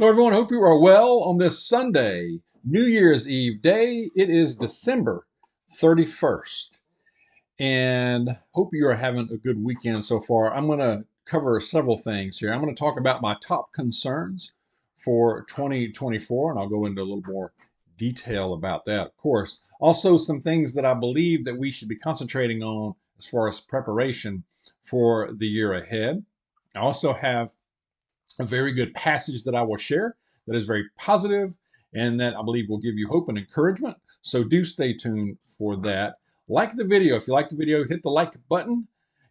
Hello, everyone. Hope you are well on this Sunday, New Year's Eve day. It is December 31st, and hope you are having a good weekend so far. I'm going to cover several things here. I'm going to talk about my top concerns for 2024, and I'll go into a little more detail about that, of course. Also, some things that I believe that we should be concentrating on as far as preparation for the year ahead. I also have a very good passage that I will share that is very positive and that I believe will give you hope and encouragement. So do stay tuned for that. Like the video. If you like the video, hit the like button,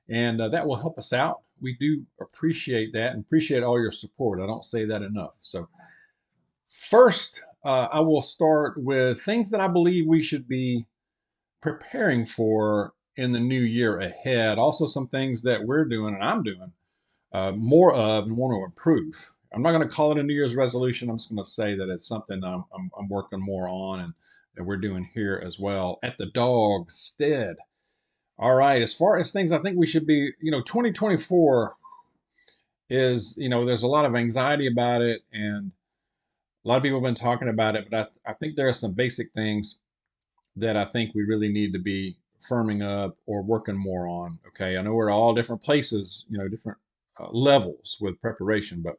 and that will help us out. We do appreciate that and appreciate all your support. I don't say that enough. So first, I will start with things that I believe we should be preparing for in the new year ahead. Also, some things that we're doing and I'm doing more of and want to improve. I'm not going to call it a New Year's resolution. I'm just going to say that it's something I'm working more on and that we're doing here as well at the Dawg stead. All right, as far as things I think we should be, 2024 is, there's a lot of anxiety about it and a lot of people have been talking about it, but I think there are some basic things that I think we really need to be firming up or working more on. Okay, I know we're all different places, different levels with preparation, but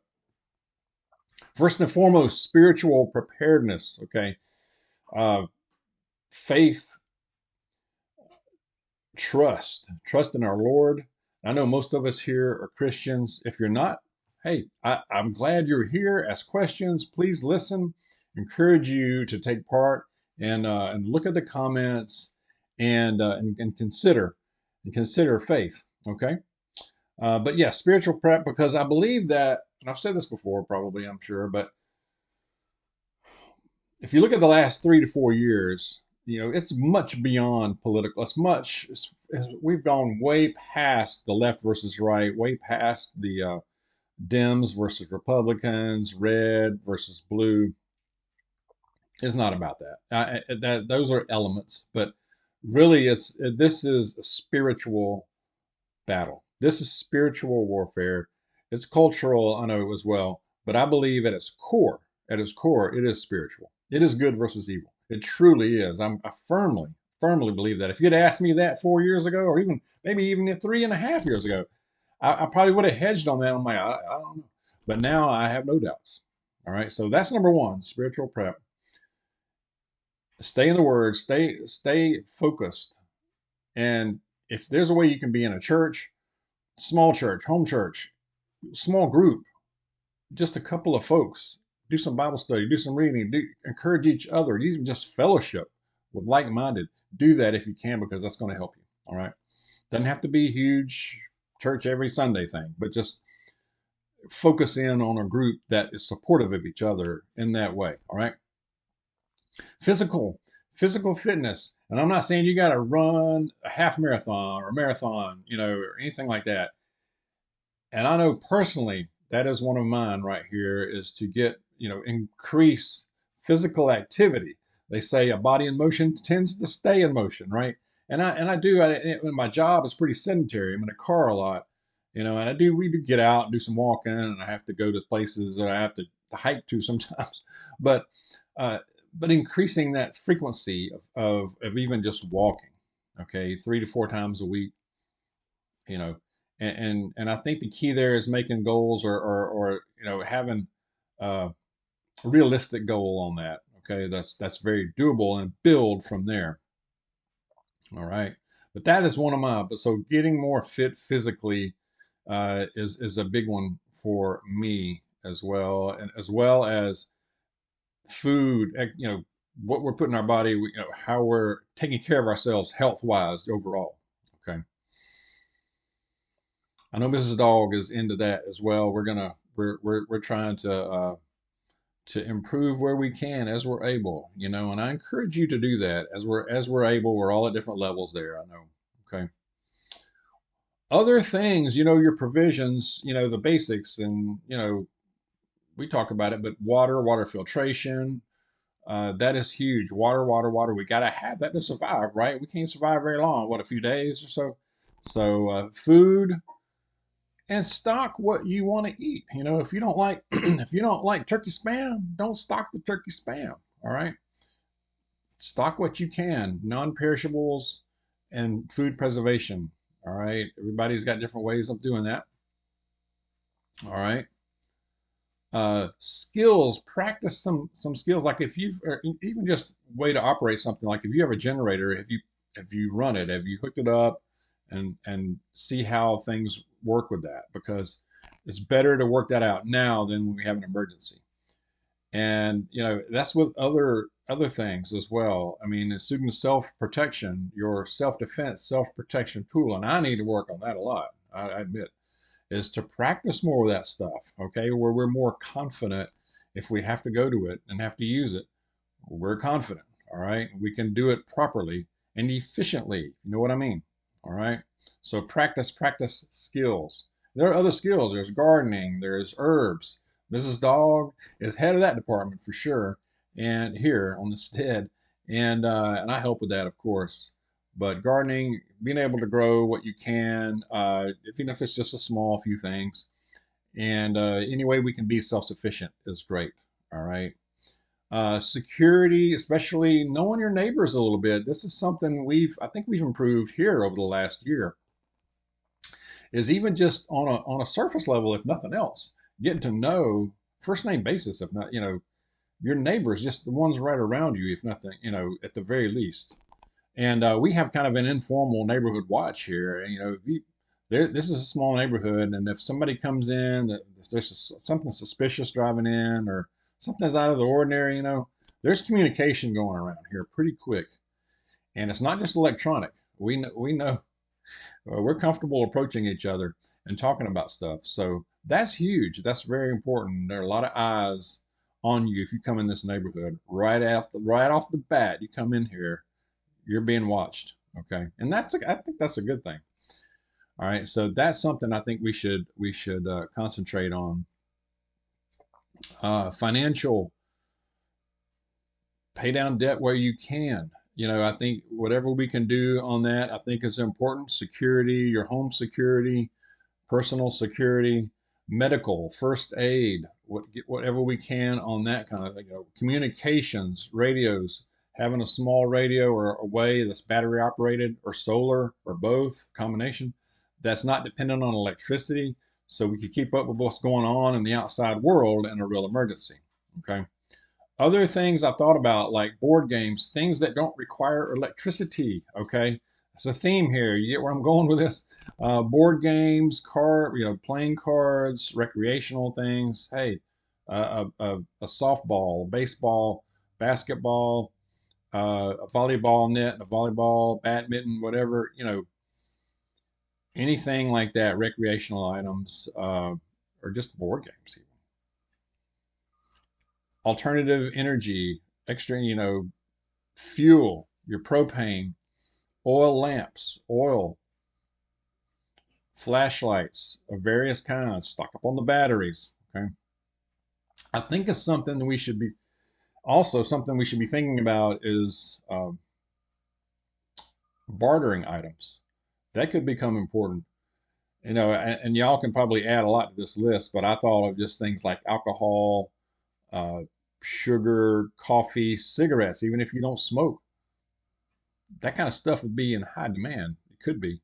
first and foremost, spiritual preparedness. Okay, uh, faith, trust in our Lord. I know most of us here are Christians. If you're not, hey, I'm glad you're here. Ask questions. Please listen. Encourage you to take part and look at the comments and consider faith. Okay. But yeah, spiritual prep, because I believe that, and I've said this before, probably, I'm sure, but if you look at the last 3 to 4 years, it's much beyond political. We've gone way past the left versus right, way past the Dems versus Republicans, red versus blue. It's not about that. That those are elements, but really, this is a spiritual battle. This is spiritual warfare. It's cultural, I know as well, but I believe at its core, it is spiritual. It is good versus evil. It truly is. I firmly believe that. If you'd asked me that 4 years ago, or maybe even 3.5 years ago, I probably would have hedged on that. I'm like, I don't know. But now I have no doubts. All right. So that's number one, spiritual prep. Stay in the word, stay focused. And if there's a way you can be in a church, small church, home church, small group, just a couple of folks, do some Bible study, do some reading, encourage each other, even just fellowship with like-minded. Do that if you can, because that's going to help you. All right. Doesn't have to be a huge church every Sunday thing, but just focus in on a group that is supportive of each other in that way. All right. Physical, physical fitness. And I'm not saying you got to run a half marathon or a marathon, or anything like that. And I know personally that is one of mine right here, is to get, increase physical activity. They say a body in motion tends to stay in motion, right? And I do. My job is pretty sedentary. I'm in a car a lot, and we do get out and do some walking, and I have to go to places that I have to hike to sometimes. But uh, but increasing that frequency of even just walking, okay, 3 to 4 times a week, you know, and I think the key there is making goals, or having a realistic goal on that. Okay, that's very doable, and build from there. All right, but that is one of my. But so getting more fit physically is a big one for me as well, and as well as food. What we're putting in our body, how we're taking care of ourselves health wise overall. Okay. I know Mrs. Dawg is into that as well. We're trying to improve where we can as we're able, and I encourage you to do that as we're able. We're all at different levels there, I know. Okay. Other things, your provisions, the basics, and we talk about it, but water filtration, that is huge. Water. We got to have that to survive, right? We can't survive very long. What, a few days or so? So food and stock what you want to eat. You know, if you don't like if you don't like turkey spam, don't stock the turkey spam. All right, stock what you can, non-perishables and food preservation. All right, everybody's got different ways of doing that. All right. Skills, practice some skills, like if you've, or even just way to operate something, like if you have a generator, if you run it, have you hooked it up, and see how things work with that, because it's better to work that out now than when we have an emergency. And you know, that's with other things as well. I mean, it's student self-protection, your self-defense, self-protection tool, and I need to work on that a lot, I admit, is to practice more of that stuff, okay, where we're more confident. If we have to go to it and have to use it, we're confident, all right? We can do it properly and efficiently, you know what I mean? All right, so practice skills. There are other skills. There's gardening, there's herbs. Mrs. Dawg is head of that department for sure, and here on the stead, and I help with that, of course. But gardening, being able to grow what you can, even if it's just a small few things, and any way we can be self-sufficient is great. All right. Security, especially knowing your neighbors a little bit. This is something I think we've improved here over the last year. Is even just on a surface level, if nothing else, getting to know first name basis, if not, you know, your neighbors, just the ones right around you, if nothing, you know, at the very least. And we have kind of an informal neighborhood watch here. And, you know, this is a small neighborhood, and if somebody comes in, that there's something suspicious driving in, or something's out of the ordinary, you know, there's communication going around here pretty quick. And it's not just electronic. We know we're comfortable approaching each other and talking about stuff. So that's huge. That's very important. There are a lot of eyes on you if you come in this neighborhood. Right off the bat, you come in here, you're being watched. Okay, and I think that's a good thing. All right, so that's something I think we should concentrate on. Financial, pay down debt where you can. You know, I think whatever we can do on that, I think is important. Security, your home security, personal security, medical, first aid, whatever we can on that kind of thing. You know, communications, radios, having a small radio or a way that's battery operated or solar or both, combination, that's not dependent on electricity, so we can keep up with what's going on in the outside world in a real emergency. Okay. Other things I thought about, like board games, things that don't require electricity. Okay, it's a theme here. You get where I'm going with this? Board games, playing cards, recreational things. Hey, a softball, a baseball, basketball, a volleyball net, a volleyball, badminton, whatever, you know, anything like that, recreational items, or just board games even. Alternative energy, extra, you know, fuel, your propane, oil lamps, oil, flashlights of various kinds, stock up on the batteries. Okay. I think it's something that we should be something we should be thinking about is bartering items. That could become important. You know, and y'all can probably add a lot to this list, but I thought of just things like alcohol, uh, sugar, coffee, cigarettes, even if you don't smoke. That kind of stuff would be in high demand. It could be.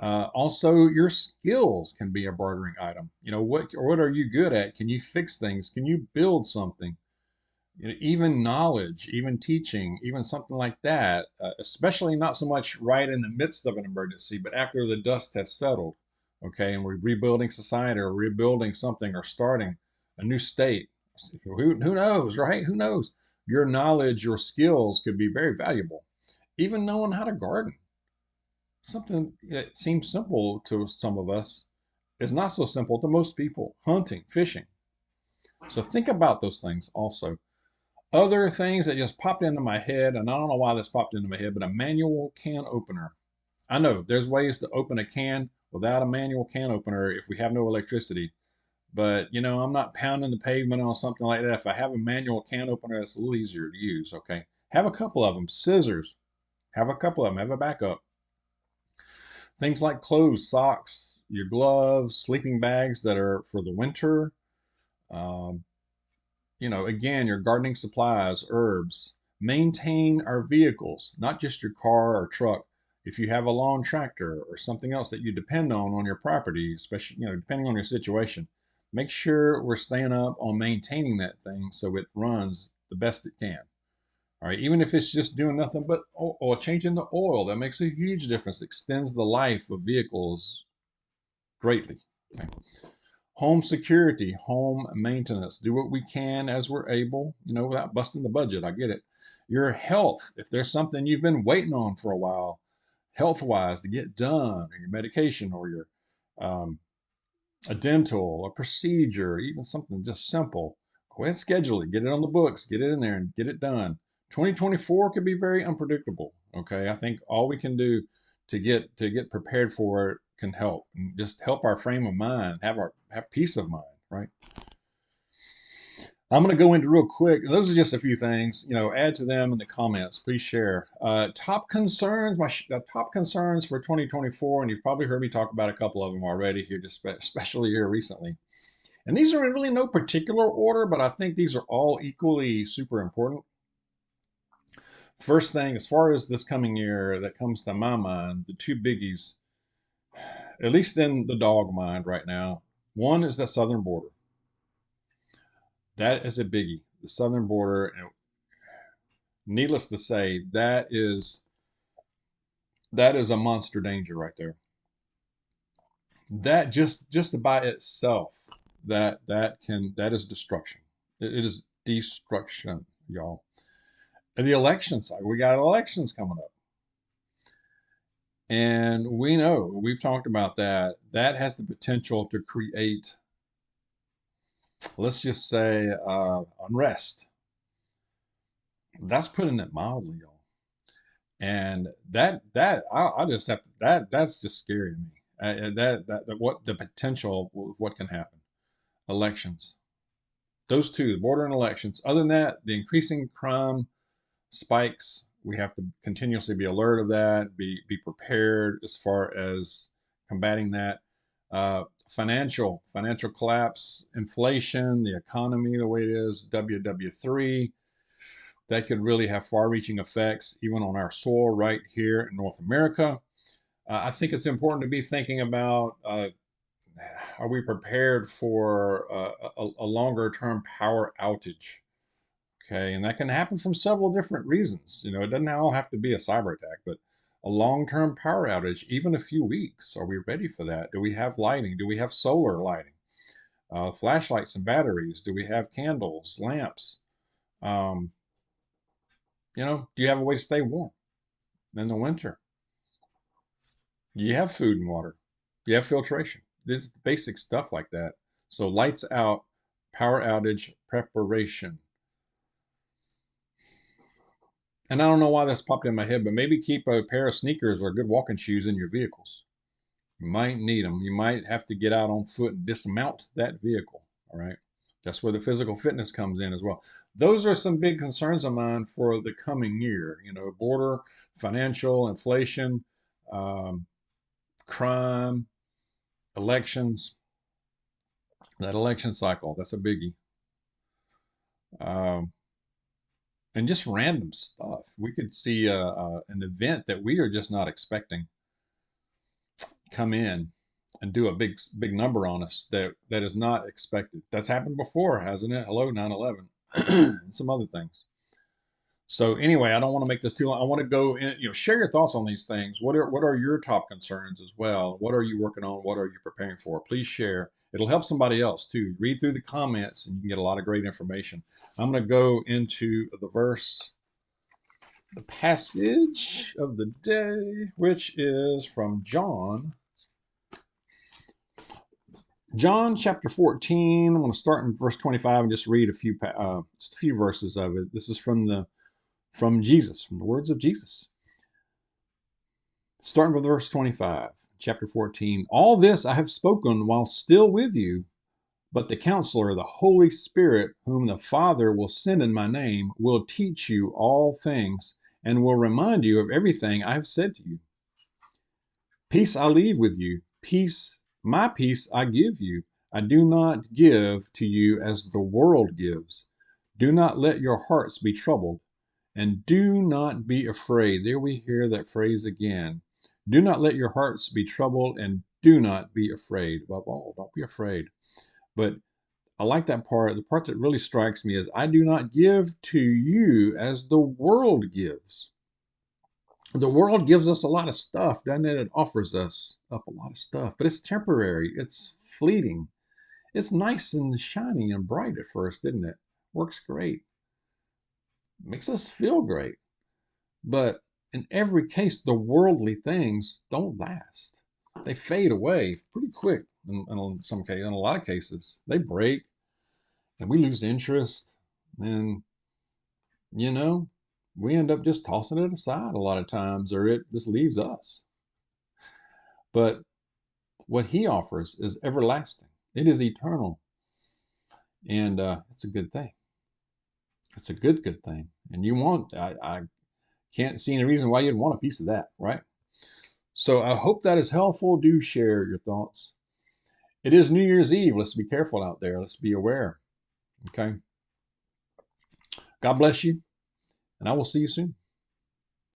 Also, your skills can be a bartering item. You know, what are you good at? Can you fix things? Can you build something? You know, even knowledge, even teaching, even something like that, especially not so much right in the midst of an emergency, but after the dust has settled, okay, and we're rebuilding society or rebuilding something or starting a new state. Who knows, right? Who knows? Your knowledge, your skills could be very valuable. Even knowing how to garden, something that seems simple to some of us is not so simple to most people. Hunting, fishing. So think about those things also. Other things that just popped into my head, and I don't know why this popped into my head, but a manual can opener. I know there's ways to open a can without a manual can opener if we have no electricity. But, you know, I'm not pounding the pavement on something like that. If I have a manual can opener, it's a little easier to use, okay? Have a couple of them. Scissors. Have a couple of them. Have a backup. Things like clothes, socks, your gloves, sleeping bags that are for the winter. Um, again, your gardening supplies, herbs. Maintain our vehicles, not just your car or truck. If you have a lawn tractor or something else that you depend on your property, especially, depending on your situation, make sure we're staying up on maintaining that thing so it runs the best it can. All right, even if it's just doing nothing but or changing the oil, that makes a huge difference. Extends the life of vehicles greatly. Okay. Home security, home maintenance. Do what we can as we're able, without busting the budget. I get it. Your health, if there's something you've been waiting on for a while, health-wise, to get done, or your medication, or your um, a dental, a procedure, even something just simple, go ahead and schedule it. Get it on the books. Get it in there and get it done. 2024 could be very unpredictable. Okay, I think all we can do to get prepared for it can help, and just help our frame of mind, have peace of mind, right? I'm going to go into real quick. Those are just a few things. Add to them in the comments. Please share. Top concerns. My top concerns for 2024, and you've probably heard me talk about a couple of them already here, just especially here recently. And these are in really no particular order, but I think these are all equally super important. First thing, as far as this coming year that comes to my mind, the two biggies, at least in the dog mind right now, one is the southern border. That is a biggie. The southern border, and needless to say, that is a monster danger right there. That just by itself, that is destruction. It is destruction, y'all. And the election side, we got elections coming up. And we know, we've talked about that. That has the potential to create, let's just say, unrest. That's putting it mildly, y'all. And I just have to, that's just scary to me. What the potential of what can happen. Elections. Those two, the border and elections. Other than that, the increasing crime spikes. We have to continuously be alert of that, be prepared as far as combating that. Financial collapse, inflation, the economy the way it is, WW3, that could really have far-reaching effects even on our soil right here in North America. I think it's important to be thinking about, are we prepared for a longer-term power outage? Okay, and that can happen from several different reasons. It doesn't all have to be a cyber attack, but a long-term power outage, even a few weeks. Are we ready for that? Do we have lighting? Do we have solar lighting? Flashlights and batteries? Do we have candles, lamps? Um, do you have a way to stay warm in the winter? Do you have food and water? Do you have filtration? It's basic stuff like that. So lights out, power outage preparation. And I don't know why this popped in my head, but maybe keep a pair of sneakers or good walking shoes in your vehicles. You might need them. You might have to get out on foot and dismount that vehicle. All right. That's where the physical fitness comes in as well. Those are some big concerns of mine for the coming year. Border, financial, inflation, crime, elections. That election cycle, that's a biggie. Um, and just random stuff. We could see an event that we are just not expecting come in and do a big number on us that is not expected. That's happened before, hasn't it? Hello, 9/11, and some other things. So anyway, I don't want to make this too long. I want to go in, share your thoughts on these things. What are your top concerns as well? What are you working on? What are you preparing for? Please share. It'll help somebody else too. Read through the comments and you can get a lot of great information. I'm going to go into the passage of the day, which is from John chapter 14. I'm going to start in verse 25 and just read just a few verses of it. This is from Jesus, from the words of Jesus. Starting with verse 25, chapter 14. All this I have spoken while still with you, but the Counselor, the Holy Spirit, whom the Father will send in my name, will teach you all things and will remind you of everything I have said to you. Peace I leave with you. Peace My peace I give you. I do not give to you as the world gives. Do not let your hearts be troubled, and do not be afraid. There we hear that phrase again. Do not let your hearts be troubled, and do not be afraid. Above all, don't be afraid. But I like that part. The part that really strikes me is, I do not give to you as the world gives. The world gives us a lot of stuff, doesn't it? It offers us up a lot of stuff, but it's temporary. It's fleeting. It's nice and shiny and bright at first, isn't it? Works great. Makes us feel great. But in every case, the worldly things don't last. They fade away pretty quick in some cases. In a lot of cases, they break, and we lose interest, and you know, we end up just tossing it aside a lot of times, or it just leaves us. But what he offers is everlasting. It is eternal, and it's a good thing. It's a good thing, and you want. I can't see any reason why you'd want a piece of that, right? So I hope that is helpful. Do share your thoughts. It is New Year's Eve. Let's be careful out there. Let's be aware. Okay. God bless you, and I will see you soon.